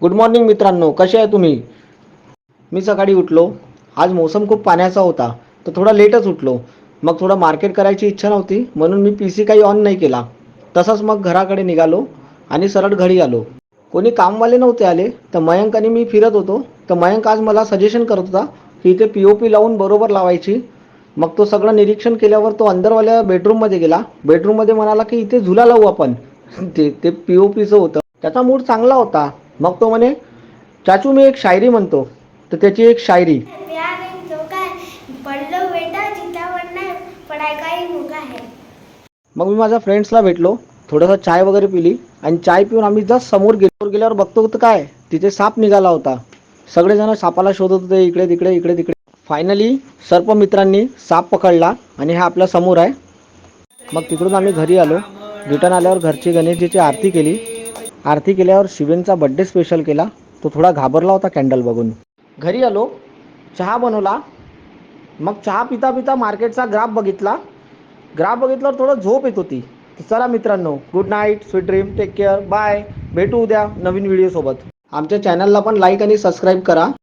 Good morning मित्रांनो, कसे आहे तुम्ही? मी सकाळी उठलो. आज मौसम खूप पाण्याचा होता, तर थोडा लेटच उठलो. मग थोडं मार्केट करायची इच्छा नव्हती, म्हणून मी पीसी काही ऑन नाही केला. तसंच मग घराकडे निघालो आणि सरळ घरी आलो. कोणी कामवाले नव्हते आले, तर मयंक आणि मी फिरत होतो. तर मयंक आज मला सजेशन करत होता की इथे पी लावून बरोबर लावायची. मग तो सगळं निरीक्षण केल्यावर तो अंदरवाल्या बेडरूममध्ये गेला. बेडरूममध्ये म्हणाला की इथे झुला लावू आपण. ते ते पी ओ पीचं होतं. त्याचा मूड चांगला होता. मग तो म्हणे, चाचू मी एक शायरी म्हणतो. तर त्याची एक शायरी. प्यार एक धोखा है, पढ़ लो बेटा जितना पढ़ना है, पढ़ाई का ही मौका है. मग मी माझ्या फ्रेंड्सला भेटलो. थोडंसं चाय वगैरे पिली आणि चाय पिऊन आम्ही जस्ट समोर गेल्यावर बघतो तर काय, तिथे साप निघाला होता. सगळेजण सापाला शोधत होते, इकडे तिकडे इकडे तिकडे. फायनली सर्पमित्रांनी साप पकडला आणि हा आपल्या समोर आहे. मग तिकडून आम्ही घरी आलो. रिटर्न आल्यावर घरची गणेशजीची आरती केली. आरती केल्यावर शिवेंचा बड्डे स्पेशल केला. तो थोडा घाबरला होता कॅन्डल बघून. घरी आलो, चहा बनवला. मग चहा पिता पिता मार्केटचा ग्राफ बघितला. ग्राफ बघितल्यावर थोडं झोप येत होती. चला मित्रांनो, good night, sweet dream, take care, bye. भेटू उद्या नवीन व्हिडिओसोबत. आमच्या चॅनलला पण लाईक आणि सबस्क्राईब करा.